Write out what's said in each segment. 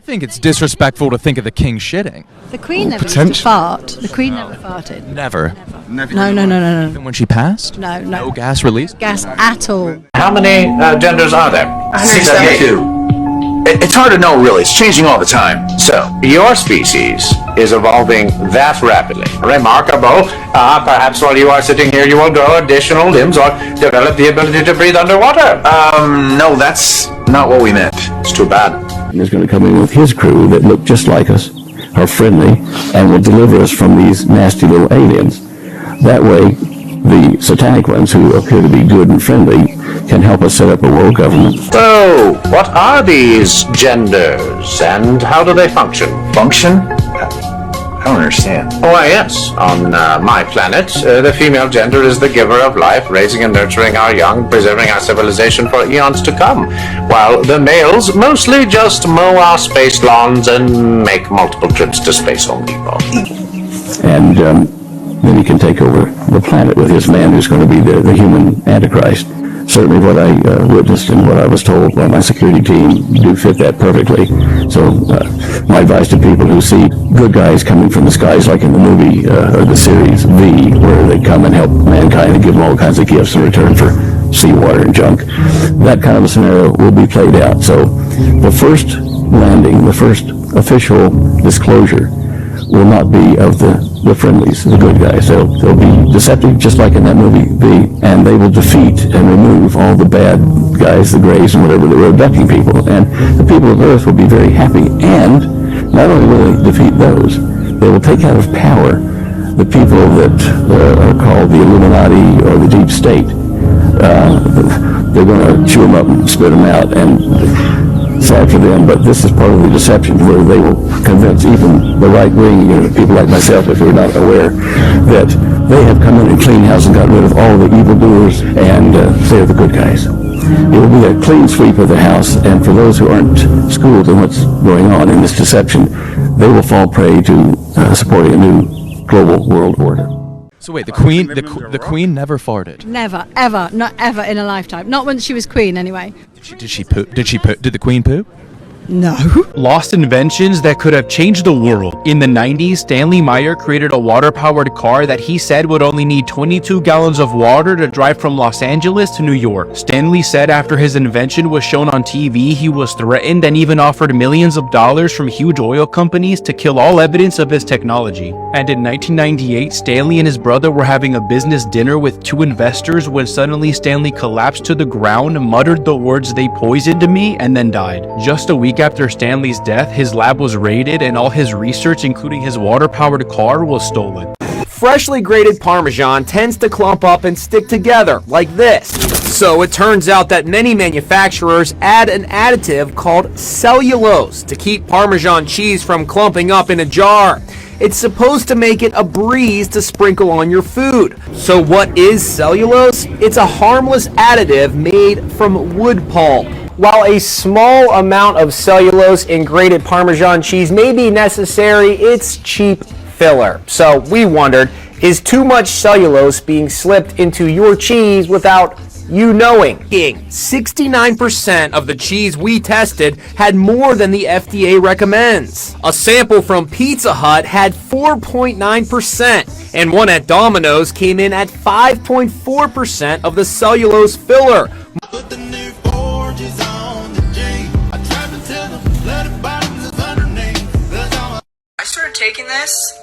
I think it's disrespectful to think of the king shitting. The Queen never used to fart. The Queen never farted. Never. No. Even when she passed? No. No gas release? Gas at all. How many genders are there? 672. It's hard to know, really. It's changing all the time. So, your species is evolving that rapidly. Remarkable. Perhaps while you are sitting here, you will grow additional limbs or develop the ability to breathe underwater. No, that's not what we meant. It's too bad. He's going to come in with his crew that look just like us, are friendly, and will deliver us from these nasty little aliens. That way, the satanic ones, who appear to be good and friendly, can help us set up a world government. So, what are these genders, and how do they function? Function? I don't understand. Why, yes. On my planet, the female gender is the giver of life, raising and nurturing our young, preserving our civilization for eons to come, while the males mostly just mow our space lawns and make multiple trips to Space Home Depot. And then he can take over the planet with his man who's going to be the human Antichrist. Certainly what I witnessed and what I was told by my security team do fit that perfectly. So my advice to people who see good guys coming from the skies, like in the movie or the series V, where they come and help mankind and give them all kinds of gifts in return for seawater and junk, that kind of a scenario will be played out. So the first landing, the first official disclosure will not be of the friendlies, the good guys. They'll be deceptive, just like in that movie V, and they will defeat and remove all the bad guys, the Greys and whatever, that were abducting people. And the people of Earth will be very happy. And not only will they defeat those, they will take out of power the people that are called the Illuminati or the Deep State. They're going to chew them up and spit them out, and sad for them, but this is part of the deception where they will convince even the right-wing, people like myself, if you're not aware, that they have come in and cleaned house and got rid of all the evildoers and they're the good guys. It will be a clean sweep of the house, and for those who aren't schooled in what's going on in this deception, they will fall prey to supporting a new global world order. So wait, the queen never farted. Never, ever, not ever in a lifetime. Not when she was queen, anyway. Did she poop? Did the queen poop? No. Lost inventions that could have changed the world. In the 90s, Stanley Meyer created a water-powered car that he said would only need 22 gallons of water to drive from Los Angeles to New York. Stanley said after his invention was shown on TV, he was threatened and even offered millions of dollars from huge oil companies to kill all evidence of his technology. And in 1998, Stanley and his brother were having a business dinner with two investors when suddenly Stanley collapsed to the ground, muttered the words "they poisoned me," and then died. Just a week after Stanley's death, his lab was raided and all his research, including his water-powered car, was stolen. Freshly grated Parmesan tends to clump up and stick together like this. So it turns out that many manufacturers add an additive called cellulose to keep Parmesan cheese from clumping up in a jar. It's supposed to make it a breeze to sprinkle on your food. So what is cellulose? It's a harmless additive made from wood pulp. While a small amount of cellulose in grated Parmesan cheese may be necessary, it's cheap filler. So we wondered, is too much cellulose being slipped into your cheese without you knowing? 69% of the cheese we tested had more than the FDA recommends. A sample from Pizza Hut had 4.9%, and one at Domino's came in at 5.4% of the cellulose filler. I started taking this,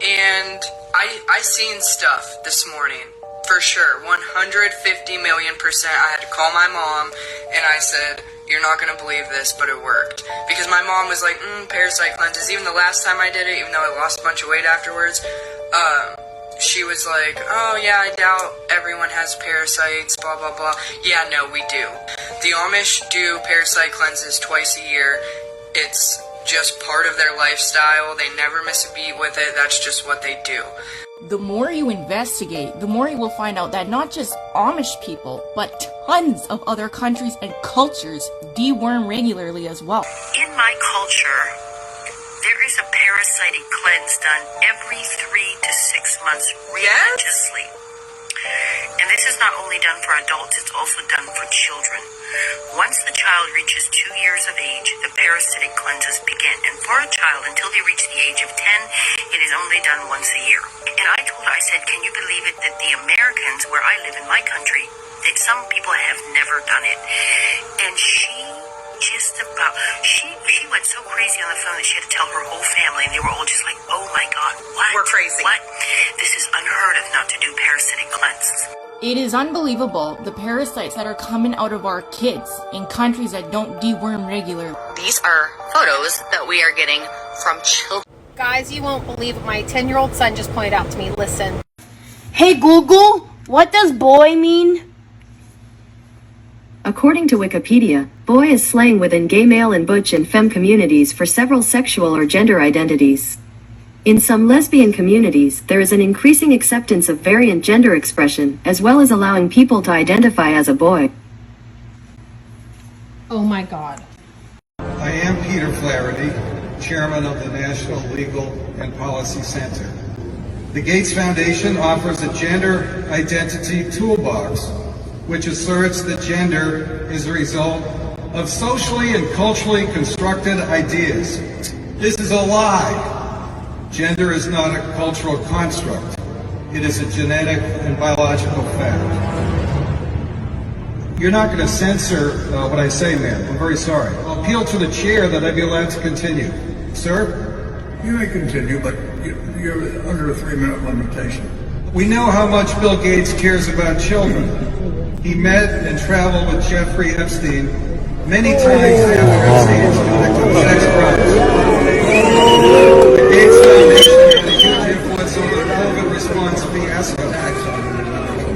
and I seen stuff this morning, for sure, 150 million%. I had to call my mom, and I said, "You're not going to believe this, but it worked." Because my mom was like, parasite cleanses. Even the last time I did it, even though I lost a bunch of weight afterwards, she was like, "Oh yeah, I doubt everyone has parasites, blah blah blah." Yeah, no, we do. The Amish do parasite cleanses twice a year. It's just part of their lifestyle. They never miss a beat with it. That's just what they do. The more you investigate, the more you will find out that not just Amish people, but tons of other countries and cultures deworm regularly as well. In my culture, there is a parasitic cleanse done every 3 to 6 months religiously. And this is not only done for adults, it's also done for children. Once the child reaches 2 years of age, the parasitic cleanses begin. And for a child, until they reach the age of 10, it is only done once a year. And I told her, I said, can you believe it that the Americans, where I live in my country, that some people have never done it. And she went so crazy on the phone that she had to tell her whole family, and they were all just like, oh my God, what? We're crazy. What? This is unheard of not to do parasitic cleanses. It is unbelievable the parasites that are coming out of our kids in countries that don't deworm regularly. These are photos that we are getting from children. Guys, you won't believe what my 10-year-old son just pointed out to me. Listen. Hey Google, what does boy mean? According to Wikipedia, boy is slang within gay male and butch and femme communities for several sexual or gender identities. In some lesbian communities, there is an increasing acceptance of variant gender expression, as well as allowing people to identify as a boy. Oh my God. I am Peter Flaherty, Chairman of the National Legal and Policy Center. The Gates Foundation offers a gender identity toolbox, which asserts that gender is a result of socially and culturally constructed ideas. This is a lie. Gender is not a cultural construct. It is a genetic and biological fact. You're not going to censor what I say, ma'am. I'm very sorry. I'll appeal to the chair that I be allowed to continue. Sir? You may continue, but you're under a 3-minute limitation. We know how much Bill Gates cares about children. He met and traveled with Jeffrey Epstein many times after Epstein's convicted sex crimes. The Gates Foundation had a huge influence over the COVID response fiasco.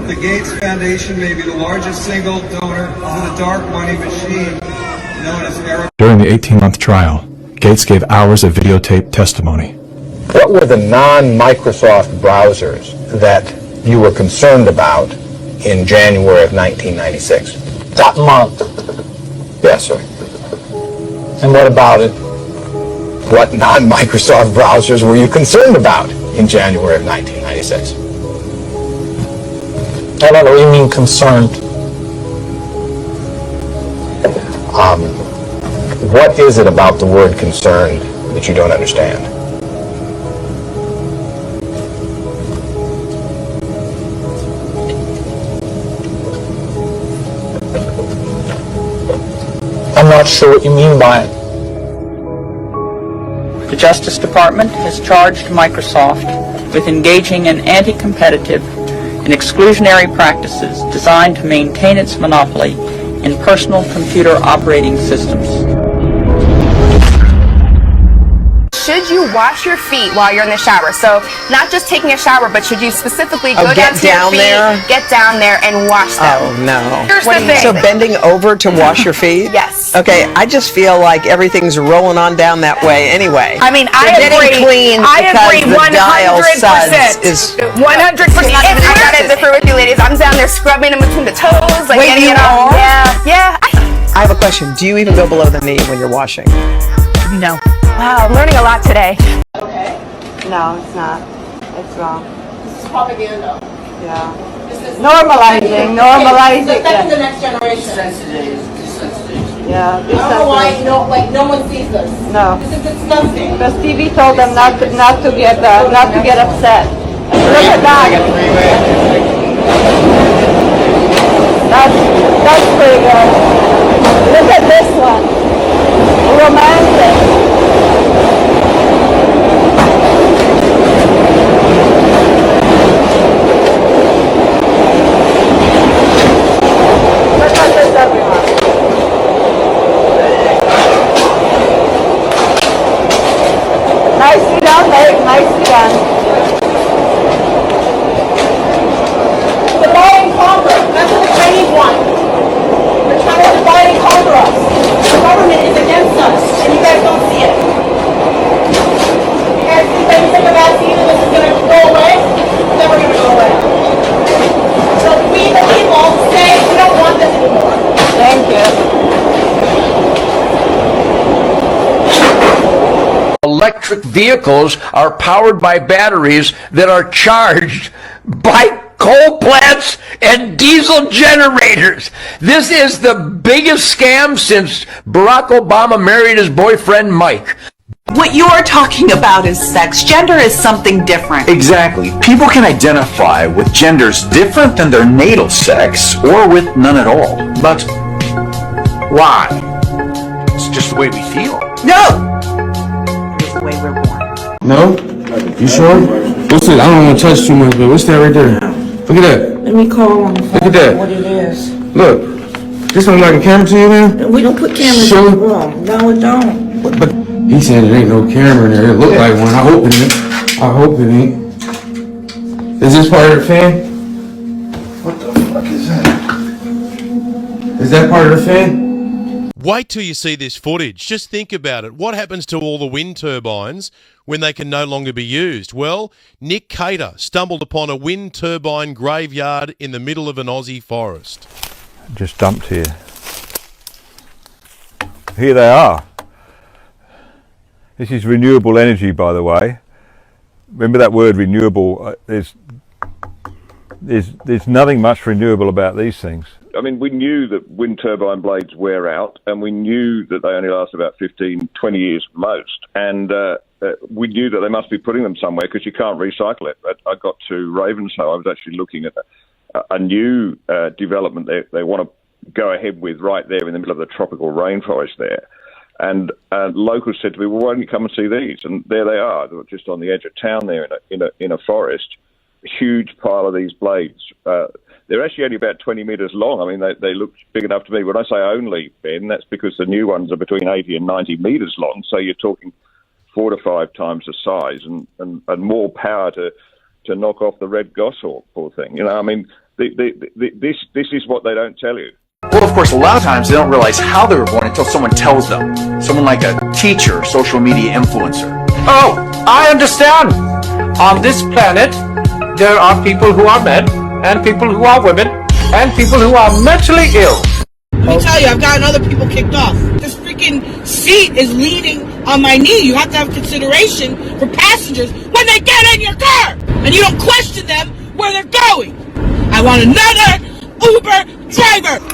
The Gates Foundation may be the largest single donor to the dark money machine known as Arab. During the 18-month trial, Gates gave hours of videotaped testimony. What were the non-Microsoft browsers that you were concerned about in January of 1996? That month. Yes, sir. And what about it? What non-Microsoft browsers were you concerned about in January of 1996? I don't know what you mean concerned. What is it about the word concerned that you don't understand? I'm not sure what you mean by it. The Justice Department has charged Microsoft with engaging in anti-competitive and exclusionary practices designed to maintain its monopoly in personal computer operating systems. Should you wash your feet while you're in the shower? So not just taking a shower, but should you specifically go down to your feet, get down there and wash them? Oh, no. Here's the thing. So bending over to wash your feet? Yes. Okay, I just feel like everything's rolling on down that way anyway. I mean, I agree. Clean I agree, because the dial 100%. suds is 100%. I got it for you, ladies. I'm down there scrubbing them between the toes, like Wait, getting you it on. are? Yeah. I have a question. Do you even go below the knee when you're washing? No. Wow, I'm learning a lot today. Okay. No, it's not. It's wrong. This is propaganda. Yeah. Normalizing. That's the next generation. Yeah. I don't know why no one sees this. No. This is disgusting. Because TV told them not to get upset. Look at that. That's pretty good. Look at this one. Romantic. Nicely done, babe. Nicely done. Divide and conquer. That's what the Chinese want. They're trying to divide and conquer us. The government is against us, and you guys don't see it. You guys think that you take a vaccine and this is going to go away? It's never going to go away. So we, the people, say we don't want this anymore. Thank you. Electric vehicles are powered by batteries that are charged by coal plants, and diesel generators. This is the biggest scam since Barack Obama married his boyfriend Mike. What you're talking about is sex. Gender is something different. Exactly. People can identify with genders different than their natal sex, or with none at all. But why? It's just the way we feel. No! It's the way we're born. No? You sure? What's it? I don't want to touch too much, but what's that right there? Look at that. Let me call on the phone. Look at that. What it is. Look. This one like a camera to you, man? We don't put cameras in the room. No, it don't. But he said there ain't no camera in there. It looked like one. I hope it ain't. I hope it ain't. Is this part of the fan? What the fuck is that? Is that part of the fan? Wait till you see this footage. Just think about it. What happens to all the wind turbines when they can no longer be used? Well, Nick Cater stumbled upon a wind turbine graveyard in the middle of an Aussie forest. Just dumped here. Here they are. This is renewable energy, by the way. Remember that word renewable. There's nothing much renewable about these things. I mean, we knew that wind turbine blades wear out, and we knew that they only last about 15, 20 years most. And we knew that they must be putting them somewhere because you can't recycle it. I got to Ravenshoe. I was actually looking at a new development they want to go ahead with right there in the middle of the tropical rainforest there. And locals said to me, well, why don't you come and see these? And there they are, just on the edge of town there in a forest. A huge pile of these blades. They're actually only about 20 metres long. I mean, they look big enough to me. When I say only, Ben, that's because the new ones are between 80 and 90 metres long. So you're talking 4 to 5 times the size and more power to knock off the red goshawk, poor thing. You know, I mean, this is what they don't tell you. Well, of course, a lot of times they don't realize how they were born until someone tells them. Someone like a teacher, social media influencer. Oh, I understand. On this planet, there are people who are men, and people who are women, and people who are mentally ill. Let me tell you, I've gotten other people kicked off. This freaking seat is leaning on my knee. You have to have consideration for passengers when they get in your car, and you don't question them where they're going. I want another Uber driver.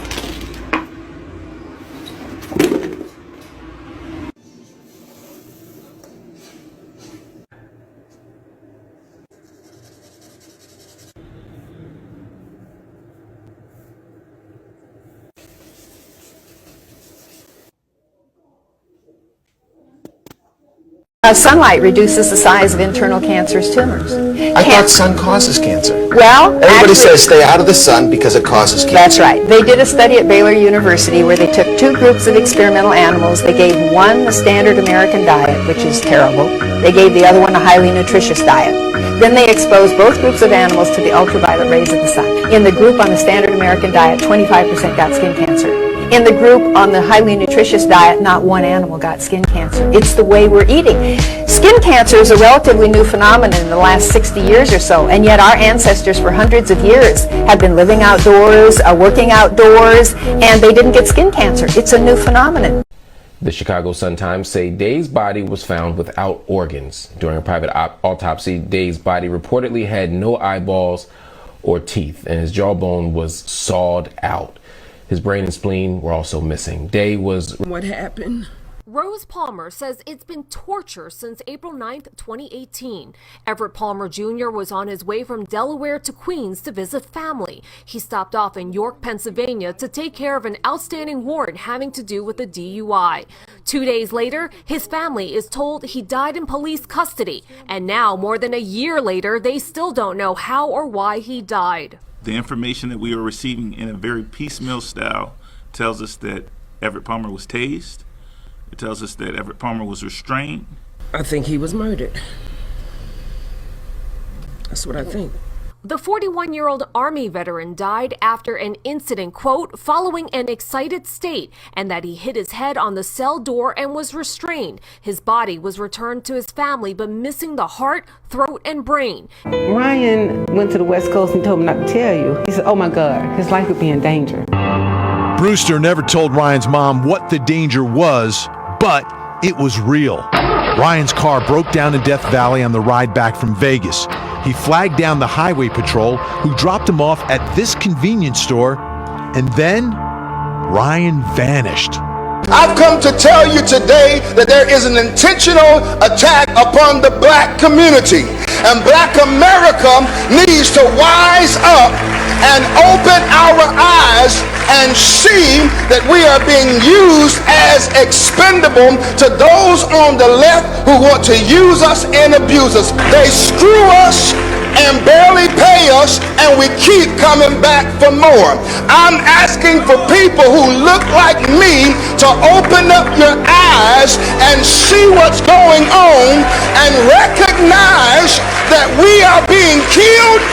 Sunlight reduces the size of internal cancerous tumors. I thought sun causes cancer. Well, everybody actually, says stay out of the sun because it causes cancer. That's right. They did a study at Baylor University where they took 2 groups of experimental animals. They gave one the standard American diet, which is terrible. They gave the other one a highly nutritious diet. Then they exposed both groups of animals to the ultraviolet rays of the sun. In the group on the standard American diet, 25% got skin cancer. In the group on the highly nutritious diet, not one animal got skin cancer. It's the way we're eating. Skin cancer is a relatively new phenomenon in the last 60 years or so, and yet our ancestors for hundreds of years have been living outdoors, working outdoors, and they didn't get skin cancer. It's a new phenomenon. The Chicago Sun-Times say Day's body was found without organs. During a private autopsy, Day's body reportedly had no eyeballs or teeth, and his jawbone was sawed out. His brain and spleen were also missing. Day was... What happened? Rose Palmer says it's been torture since April 9th, 2018. Everett Palmer Jr. was on his way from Delaware to Queens to visit family. He stopped off in York, Pennsylvania to take care of an outstanding warrant having to do with a DUI. 2 days later, his family is told he died in police custody. And now, more than a year later, they still don't know how or why he died. The information that we are receiving in a very piecemeal style tells us that Everett Palmer was tased. It tells us that Everett Palmer was restrained. I think he was murdered. That's what I think. The 41-year-old Army veteran died after an incident, quote, following an excited state, and that he hit his head on the cell door and was restrained. His body was returned to his family, but missing the heart, throat, and brain. Ryan went to the West Coast and told me not to tell you. He said, oh my God, his life would be in danger. Brewster never told Ryan's mom what the danger was, but It was real. Ryan's car broke down in Death Valley on the ride back from Vegas. He flagged down the highway patrol, who dropped him off at this convenience store, and then Ryan vanished. I've come to tell you today that there is an intentional attack upon the black community. And black America needs to wise up and open our eyes and see that we are being used as expendable to those on the left who want to use us and abuse us. They screw us and barely pay us, and we keep coming back for more. I'm asking for people who look like me to open up your eyes and see what's going on and recognize that we are being killed,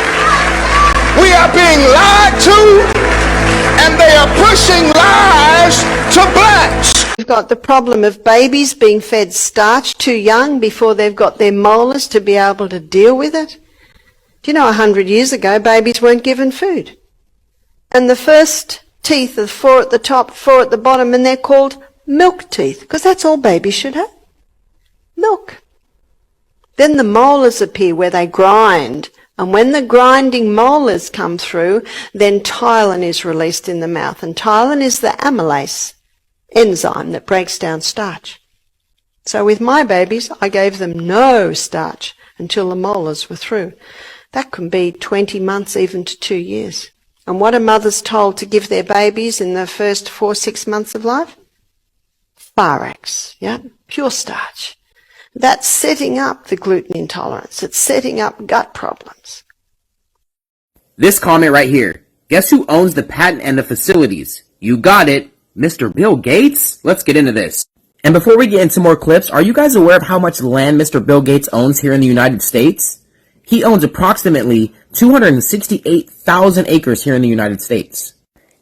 we are being lied to, and they are pushing lies to blacks. We've got the problem of babies being fed starch too young before they've got their molars to be able to deal with it. Do you know 100 years ago babies weren't given food? And the first teeth are 4 at the top, 4 at the bottom, and they're called milk teeth, because that's all babies should have. Milk. Then the molars appear where they grind. And when the grinding molars come through, then ptyalin is released in the mouth. And ptyalin is the amylase enzyme that breaks down starch. So with my babies, I gave them no starch until the molars were through. That can be 20 months, even to 2 years. And what are mothers told to give their babies in the first 4-6 months of life? Farax, yeah, pure starch. That's setting up the gluten intolerance. It's setting up gut problems. This comment right here. Guess who owns the patent and the facilities? You got it, Mr. Bill Gates? Let's get into this. And before we get into more clips, are you guys aware of how much land Mr. Bill Gates owns here in the United States? He owns approximately 268,000 acres here in the United States.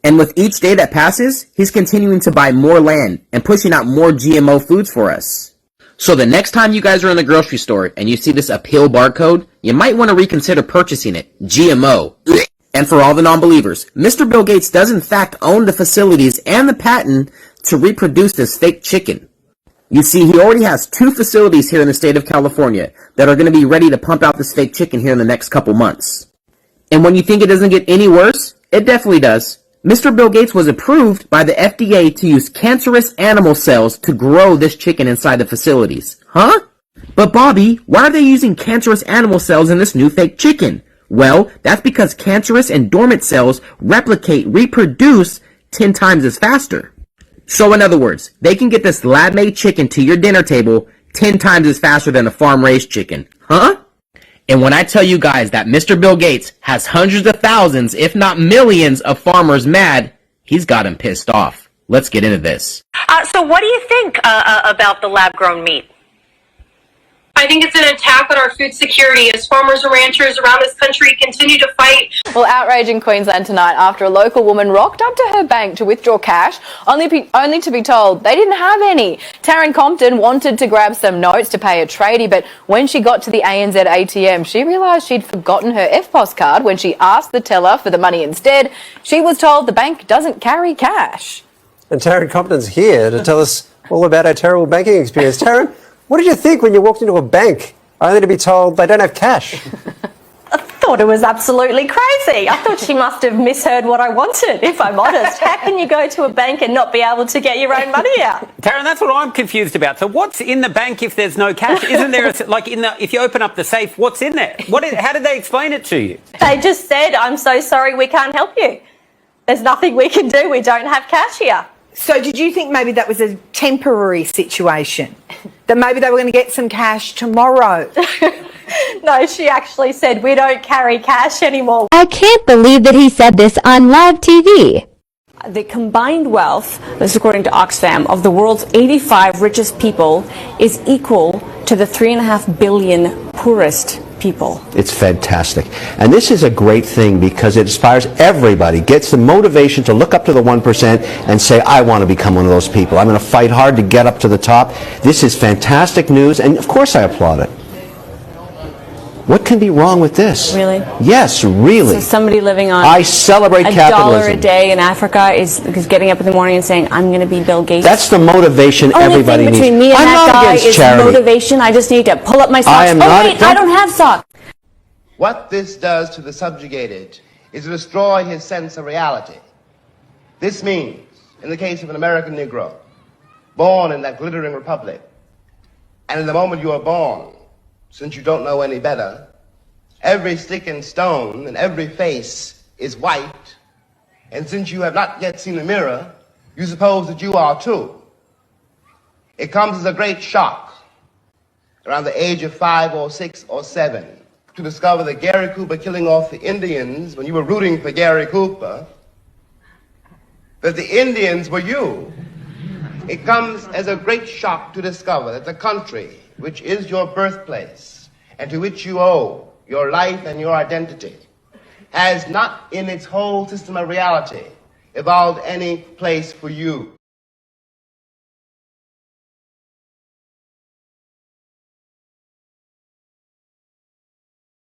And with each day that passes, he's continuing to buy more land and pushing out more GMO foods for us. So the next time you guys are in the grocery store and you see this appeal barcode, you might want to reconsider purchasing it. GMO. And for all the non-believers, Mr. Bill Gates does in fact own the facilities and the patent to reproduce this fake chicken. You see, he already has 2 facilities here in the state of California that are going to be ready to pump out this fake chicken here in the next couple months. And when you think it doesn't get any worse, it definitely does. Mr. Bill Gates was approved by the FDA to use cancerous animal cells to grow this chicken inside the facilities. Huh? But Bobby, why are they using cancerous animal cells in this new fake chicken? Well, that's because cancerous and dormant cells reproduce 10 times as faster. So in other words, they can get this lab-made chicken to your dinner table 10 times as faster than a farm-raised chicken. Huh? And when I tell you guys that Mr. Bill Gates has hundreds of thousands, if not millions, of farmers mad, he's got them pissed off. Let's get into this. So what do you think about the lab-grown meat? I think it's an attack on our food security as farmers and ranchers around this country continue to fight. Well, outrage in Queensland tonight after a local woman rocked up to her bank to withdraw cash, only to be told they didn't have any. Taryn Compton wanted to grab some notes to pay a tradie, but when she got to the ANZ ATM, she realised she'd forgotten her EFTPOS card. When she asked the teller for the money instead, she was told the bank doesn't carry cash. And Taryn Compton's here to tell us all about her terrible banking experience. Taryn, what did you think when you walked into a bank only to be told they don't have cash? I thought it was absolutely crazy. I thought she must have misheard what I wanted, if I'm honest. How can you go to a bank and not be able to get your own money out? Taryn, that's what I'm confused about. So what's in the bank if there's no cash? Isn't there, if you open up the safe, what's in there? How did they explain it to you? They just said, I'm so sorry, we can't help you. There's nothing we can do. We don't have cash here. So did you think maybe that was a temporary situation? That maybe they were going to get some cash tomorrow? No, she actually said, we don't carry cash anymore. I can't believe that he said this on live TV. The combined wealth, this is according to Oxfam, of the world's 85 richest people is equal to the 3.5 billion poorest people. It's fantastic. And this is a great thing because it inspires everybody, gets the motivation to look up to the 1% and say, I want to become one of those people. I'm going to fight hard to get up to the top. This is fantastic news, and of course I applaud it. What can be wrong with this? Really? Yes, really. So somebody living on I celebrate capitalism. $1 a day in Africa is getting up in the morning and saying, I'm going to be Bill Gates. That's the motivation everybody needs. Only thing between me and I'm that not guy against is charity. motivation. I just need to pull up my socks. I am oh, not wait, I don't have socks. What this does to the subjugated is to destroy his sense of reality. This means, in the case of an American Negro, born in that glittering republic, and in the moment you are born, since you don't know any better, every stick and stone and every face is white, and since you have not yet seen a mirror, you suppose that you are too. It comes as a great shock around the age of 5 or 6 or 7 to discover that Gary Cooper killing off the Indians when you were rooting for Gary Cooper, that the Indians were you. It comes as a great shock to discover that the country, which is your birthplace, and to which you owe your life and your identity, has not in its whole system of reality evolved any place for you.